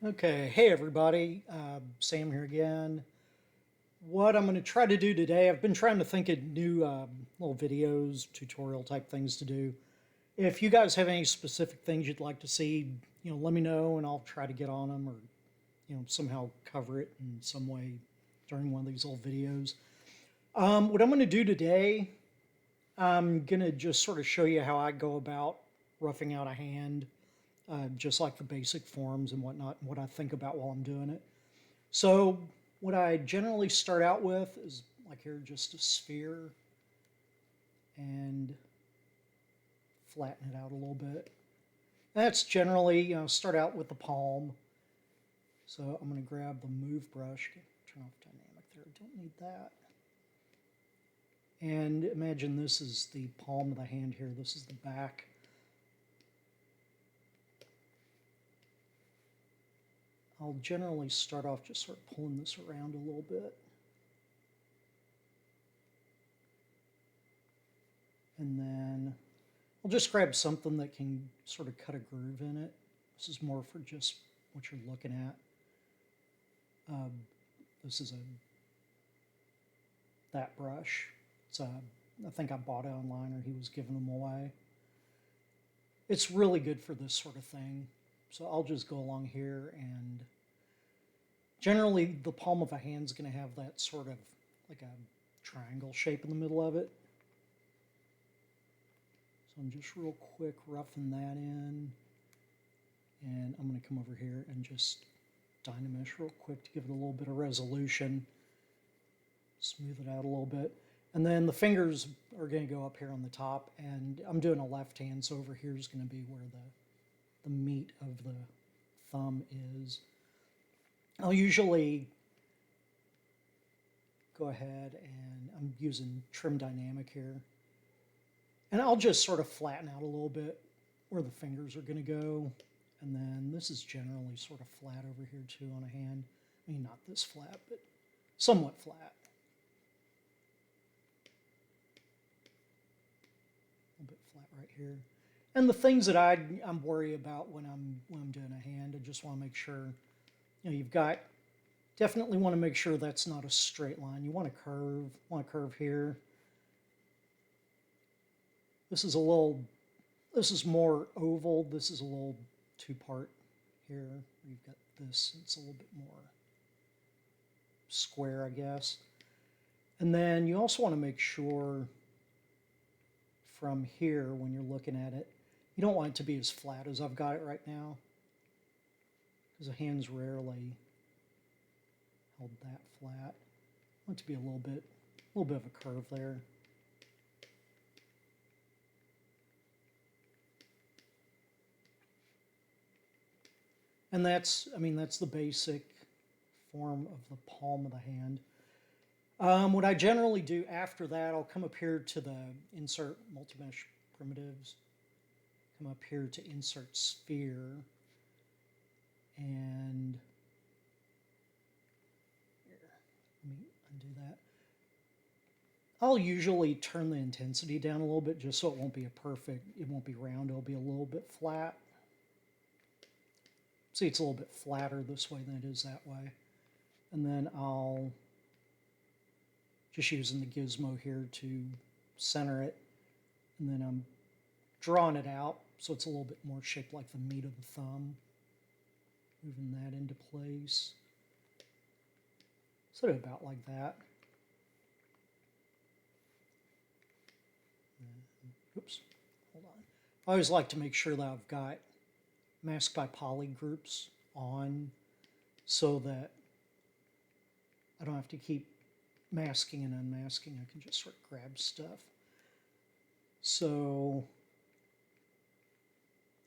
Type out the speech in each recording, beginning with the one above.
Okay, hey everybody, Sam here again. What I'm going to try to do today, I've been trying to think of new little videos, tutorial type things to do. If you guys have any specific things you'd like to see, let me know and I'll try to get on them or, somehow cover it in some way during one of these little videos. What I'm going to do today, I'm going to just sort of show you how I go about roughing out a hand, just like the basic forms and whatnot, and what I think about while I'm doing it. So what I generally start out with is like here, just a sphere and flatten it out a little bit. That's generally, start out with the palm. So I'm going to grab the move brush, turn off dynamic there, don't need that. And imagine this is the palm of the hand here, this is the back. I'll generally start off just sort of pulling this around a little bit. And then I'll just grab something that can sort of cut a groove in it. This is more for just what you're looking at. This is that brush. It's I think I bought it online or he was giving them away. It's really good for this sort of thing. So I'll just go along here, and generally the palm of a hand is going to have that sort of like a triangle shape in the middle of it. So I'm just real quick roughing that in, and I'm going to come over here and just dynamesh real quick to give it a little bit of resolution, smooth it out a little bit. And then the fingers are going to go up here on the top, and I'm doing a left hand, so over here is going to be where the meat of the thumb is. I'll usually go ahead, and I'm using trim dynamic here, and I'll just sort of flatten out a little bit where the fingers are going to go. And then this is generally sort of flat over here too on a hand. I mean, not this flat, but somewhat flat. A little bit flat right here. And the things that I'm worried about when I'm doing a hand, I just want to make sure, you've got, definitely want to make sure that's not a straight line. You want a curve here. This is more oval. This is a little two-part here. You've got this, it's a little bit more square, I guess. And then you also want to make sure from here, when you're looking at it, you don't want it to be as flat as I've got it right now, because the hand's rarely held that flat. I want it to be a little bit of a curve there. And that's the basic form of the palm of the hand. What I generally do after that, I'll come up here to the insert multi-mesh primitives, come up here to insert sphere, and here, let me undo that. I'll usually turn the intensity down a little bit just so it won't be round, it'll be a little bit flat. See, it's a little bit flatter this way than it is that way. And then I'll just using the gizmo here to center it. And then I'm drawing it out so it's a little bit more shaped like the meat of the thumb. Moving that into place. Sort of about like that. Oops, hold on. I always like to make sure that I've got mask by poly groups on so that I don't have to keep masking and unmasking. I can just sort of grab stuff. So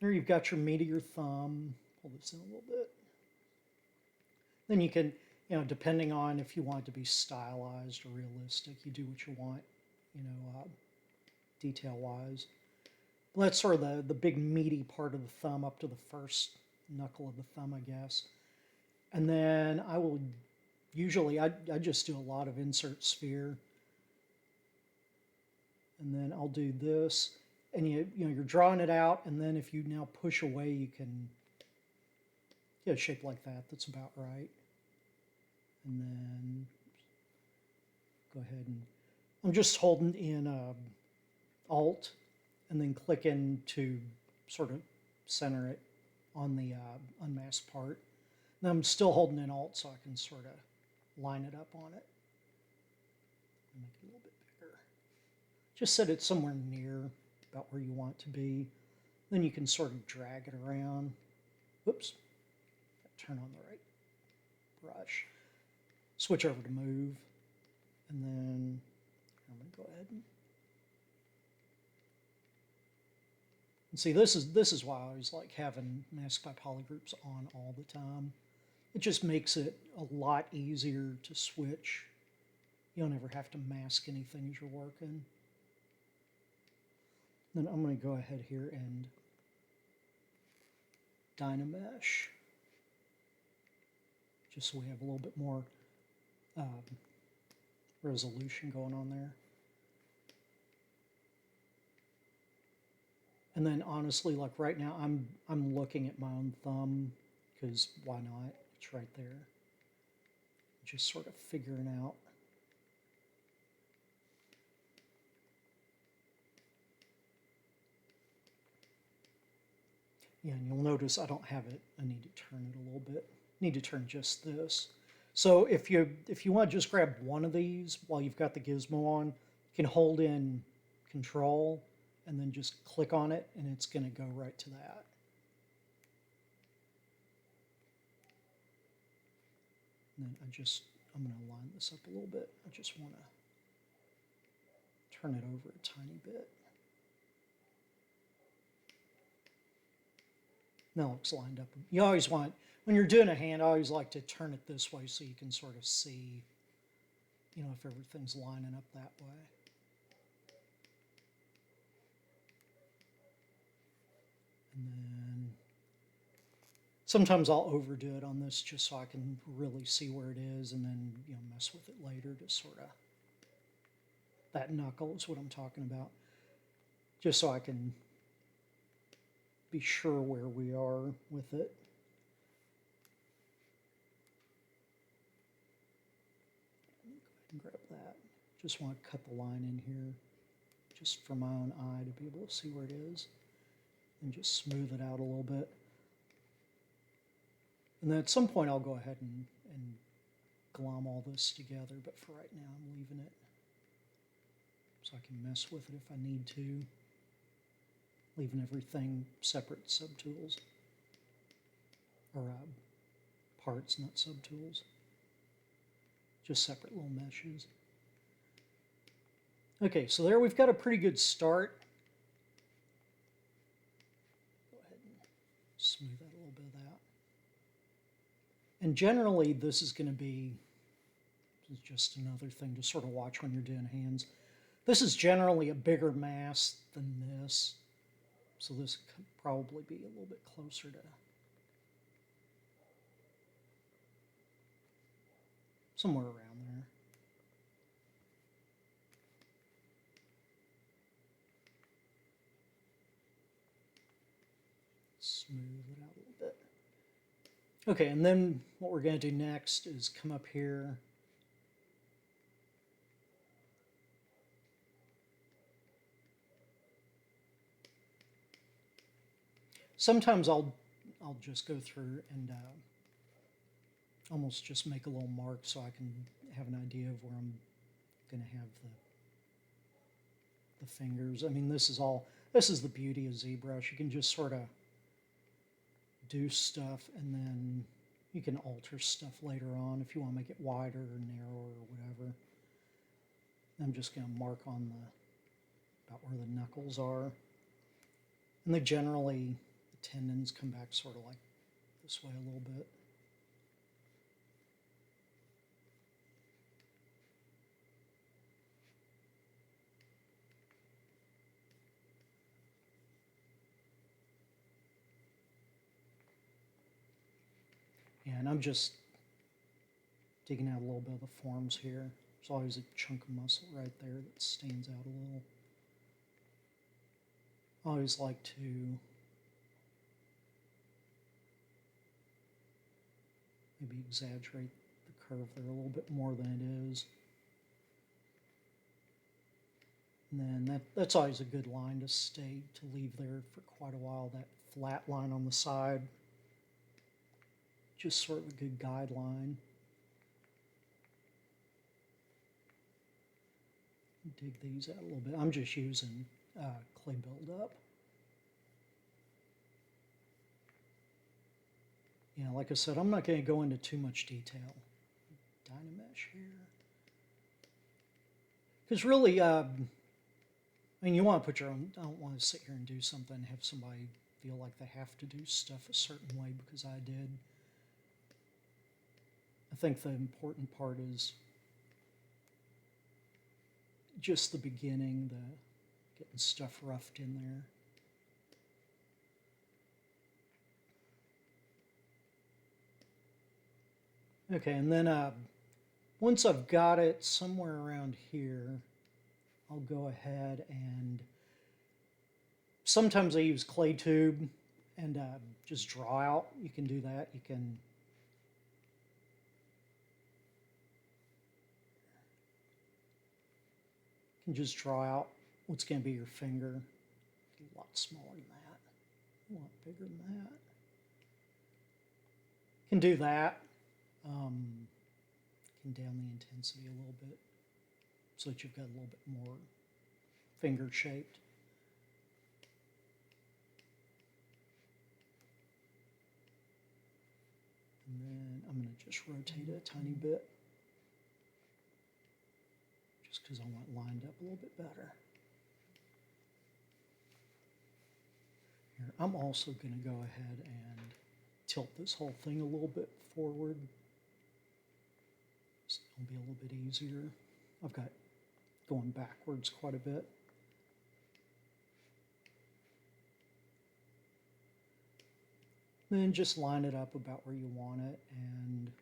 there you've got your meat of your thumb. Pull this in a little bit. Then you can, depending on if you want it to be stylized or realistic, you do what you want, detail-wise. That's sort of the big meaty part of the thumb up to the first knuckle of the thumb, I guess. And then I will usually, I just do a lot of insert sphere. And then I'll do this. And you're drawing it out, and then if you now push away, you can get a shape like that. That's about right. And then go ahead and I'm just holding in Alt and then clicking to sort of center it on the unmasked part. And I'm still holding in Alt so I can sort of line it up on it. Make it a little bit bigger. Just set it somewhere near about where you want it to be. Then you can sort of drag it around. Whoops. Turn on the right brush. Switch over to move. And then I'm going to go ahead and see, this is why I always like having mask by polygroups on all the time. It just makes it a lot easier to switch. You don't ever have to mask anything as you're working. Then I'm going to go ahead here and Dynamesh, just so we have a little bit more resolution going on there. And then honestly, like right now, I'm looking at my own thumb because why not? It's right there. Just sort of figuring out. Yeah, and you'll notice I don't have it. I need to turn it a little bit. Need to turn just this. So if you want to just grab one of these while you've got the gizmo on, you can hold in Control and then just click on it, and it's going to go right to that. And then I'm going to line this up a little bit. I just want to turn it over a tiny bit. Now it looks lined up. You always want, when you're doing a hand, I always like to turn it this way so you can sort of see, you know, if everything's lining up that way. And then sometimes I'll overdo it on this just so I can really see where it is and then, you know, mess with it later to sort of, that knuckle is what I'm talking about. Just so I can be sure where we are with it. Go ahead and grab that. Just want to cut the line in here just for my own eye to be able to see where it is. And just smooth it out a little bit. And then at some point I'll go ahead and glom all this together, but for right now I'm leaving it so I can mess with it if I need to. Leaving everything separate subtools. Or parts, not subtools. Just separate little meshes. Okay, so there we've got a pretty good start. Smooth out a little bit of that. And generally this is going to be, this is just another thing to sort of watch when you're doing hands. This is generally a bigger mask than this. So this could probably be a little bit closer to somewhere around there. Smooth it out a little bit. Okay, and then what we're going to do next is come up here. Sometimes I'll just go through and almost just make a little mark so I can have an idea of where I'm going to have the fingers. I mean, this is the beauty of ZBrush. You can just sort of do stuff and then you can alter stuff later on if you want to make it wider or narrower or whatever. I'm just going to mark on about where the knuckles are. And they generally, the tendons come back sort of like this way a little bit. And I'm just digging out a little bit of the forms here. There's always a chunk of muscle right there that stands out a little. I always like to maybe exaggerate the curve there a little bit more than it is. And then that's always a good line to leave there for quite a while, that flat line on the side. Just sort of a good guideline. Dig these out a little bit. I'm just using clay buildup. Yeah, like I said, I'm not going to go into too much detail. Dynamesh here. Because really, I mean, you want to put your own, I don't want to sit here and do something and have somebody feel like they have to do stuff a certain way because I did. I think the important part is just the beginning, the getting stuff roughed in there. Okay, and then once I've got it somewhere around here, I'll go ahead and sometimes I use clay tube and just draw out. You can do that. You can just draw out what's going to be your finger. A lot smaller than that. A lot bigger than that. You can do that. Can down the intensity a little bit so that you've got a little bit more finger shaped. And then I'm going to just rotate it a tiny bit just because I want it lined up a little bit better. Here, I'm also going to go ahead and tilt this whole thing a little bit forward. So it'll be a little bit easier. I've got going backwards quite a bit. Then just line it up about where you want it, and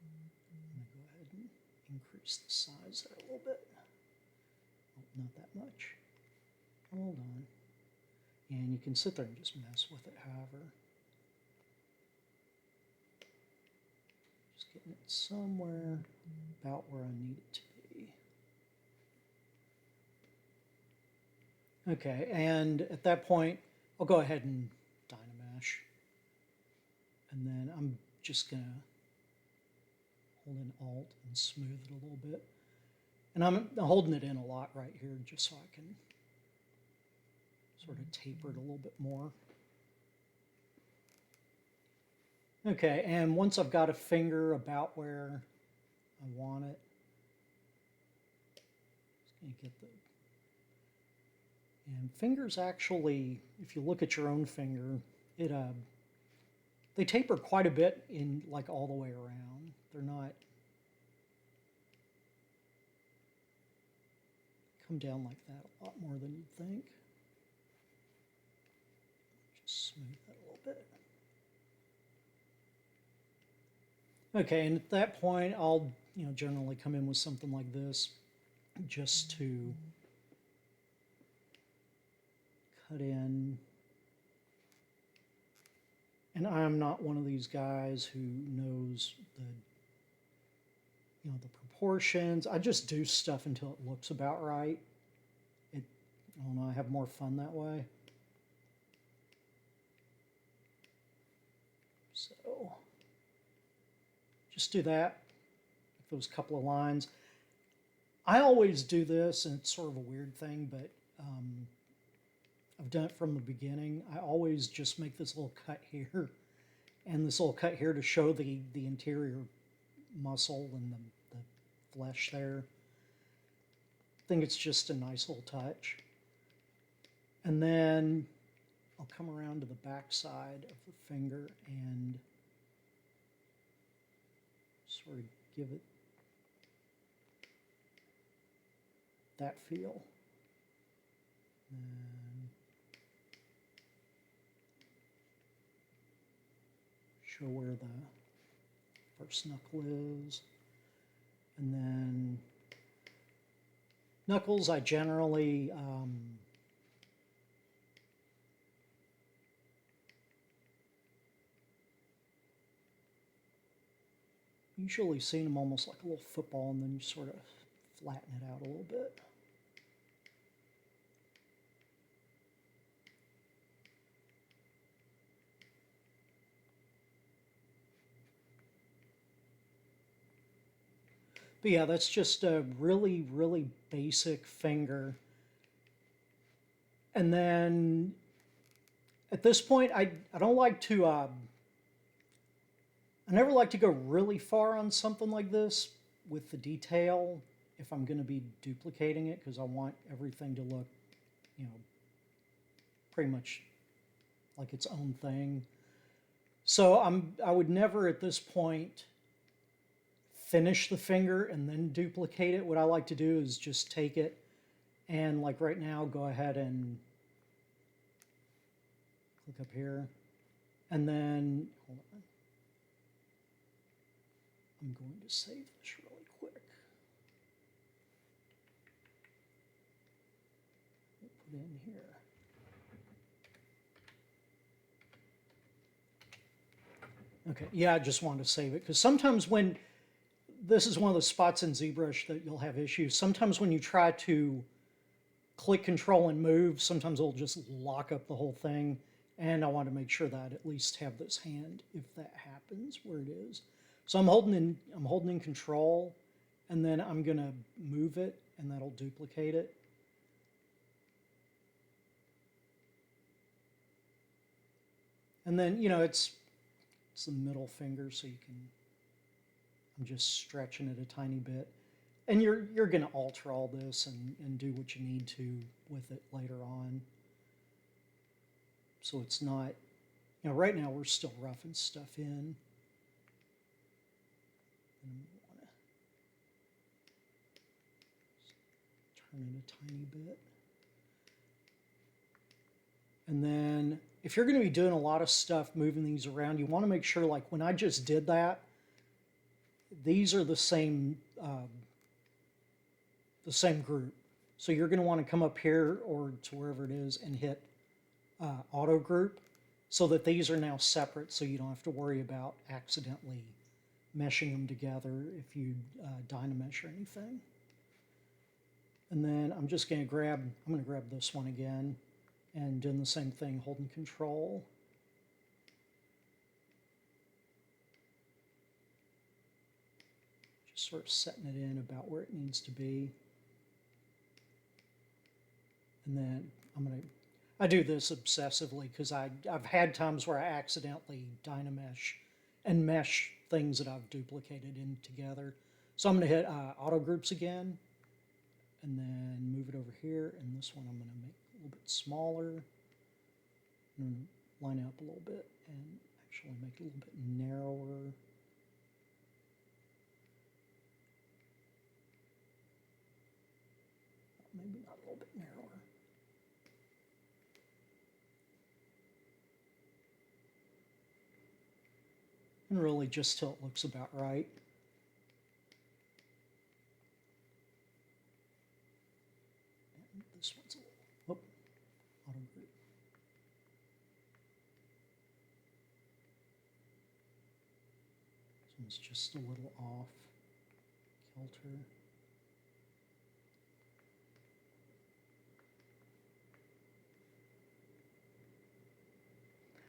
I'm going to go ahead and increase the size there a little bit. Oh, not that much. Hold on. And you can sit there and just mess with it however. Just getting it somewhere about where I need it to be. Okay, and at that point, I'll go ahead and Dynamesh. And then I'm just going to hold in Alt and smooth it a little bit. And I'm holding it in a lot right here just so I can sort of taper it a little bit more. Okay, and once I've got a finger about where I want it, just going to get the... And fingers actually, if you look at your own finger, they taper quite a bit in like all the way around. They're not come down like that a lot more than you'd think. Just smooth that a little bit. Okay, and at that point, I'll generally come in with something like this, just to cut in. And I'm not one of these guys who knows the proportions. I just do stuff until it looks about right. I don't know, I have more fun that way. So just do that, those couple of lines. I always do this, and it's sort of a weird thing, but I've done it from the beginning. I always just make this little cut here and this little cut here to show the interior muscle and the flesh there. I think it's just a nice little touch. And then I'll come around to the back side of the finger and sort of give it that feel. And show where the first knuckle is. And then knuckles, I generally Usually seeing them almost like a little football, and then you sort of flatten it out a little bit. But yeah, that's just a really, really basic finger. And then at this point, I don't like to, I never like to go really far on something like this with the detail if I'm going to be duplicating it, because I want everything to look, you know, pretty much like its own thing. So I would never at this point finish the finger and then duplicate it. What I like to do is just take it and, like right now, go ahead and click up here, and then hold on. I'm going to save this really quick. We'll put in here. Okay, yeah, I just wanted to save it because sometimes when this is one of the spots in ZBrush that you'll have issues. Sometimes when you try to click Control and move, sometimes it'll just lock up the whole thing. And I want to make sure that I at least have this hand if that happens where it is. So I'm holding in Control, and then I'm gonna move it, and that'll duplicate it. And then, you know, it's the middle finger, so you can, I'm just stretching it a tiny bit. And you're gonna alter all this and do what you need to with it later on. So it's not, you know, right now we're still roughing stuff in. And we want to turn it a tiny bit. And then if you're going to be doing a lot of stuff, moving these around, you want to make sure, like when I just did that, these are the same group. So you're going to want to come up here or to wherever it is and hit auto group so that these are now separate, so you don't have to worry about accidentally meshing them together if you dynamesh or anything. And then I'm just going to grab this one again and doing the same thing, holding Control. Just sort of setting it in about where it needs to be. And then I do this obsessively because I've had times where I accidentally dynamesh and mesh things that I've duplicated in together. So I'm going to hit auto groups again, and then move it over here, and this one I'm going to make a little bit smaller, and line it up a little bit, and actually make it a little bit narrower. Maybe not a little bit narrower. And really just till it looks about right. And this one's a little, auto group. This one's just a little off kilter.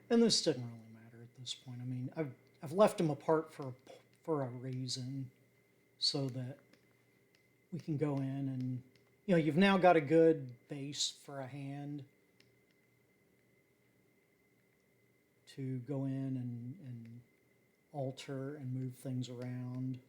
And this doesn't really matter at this point. I mean, I've left them apart for a reason, so that we can go in and, you know, you've now got a good base for a hand to go in and alter and move things around.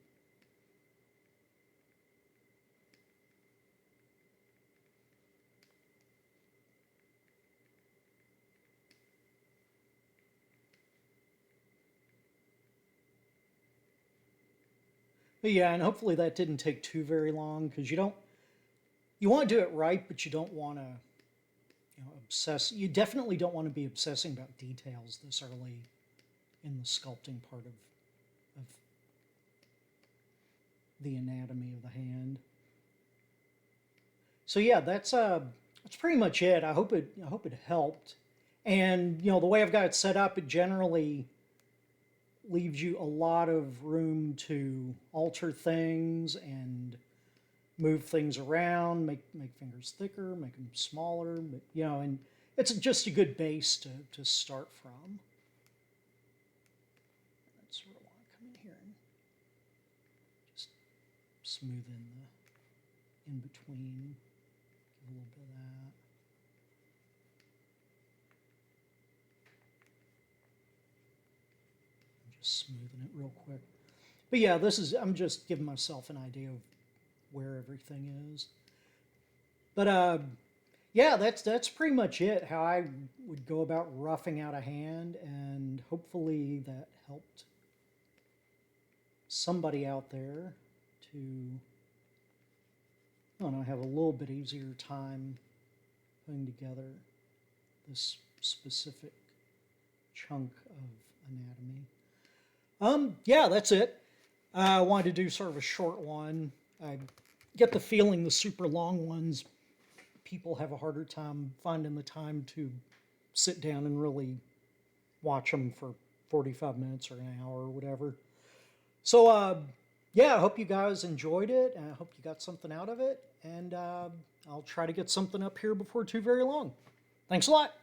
But yeah, and hopefully that didn't take too very long, because you want to do it right, but you don't want to, you know, obsess. You definitely don't want to be obsessing about details this early in the sculpting part of the anatomy of the hand. So yeah, that's pretty much it. I hope it helped. And you know, the way I've got it set up, it generally leaves you a lot of room to alter things and move things around, make fingers thicker, make them smaller, but and it's just a good base to start from. That's sort of want to come in here and just smooth in the in between, give a little bit of that. I'm just smoothing it real quick. But yeah, I'm just giving myself an idea of where everything is. But yeah, that's pretty much it, how I would go about roughing out a hand, and hopefully that helped somebody out there to, I don't know, have a little bit easier time putting together this specific chunk of anatomy. Yeah, that's it. I wanted to do sort of a short one. I get the feeling the super long ones, people have a harder time finding the time to sit down and really watch them for 45 minutes or an hour or whatever. So, yeah, I hope you guys enjoyed it, and I hope you got something out of it, and I'll try to get something up here before too very long. Thanks a lot.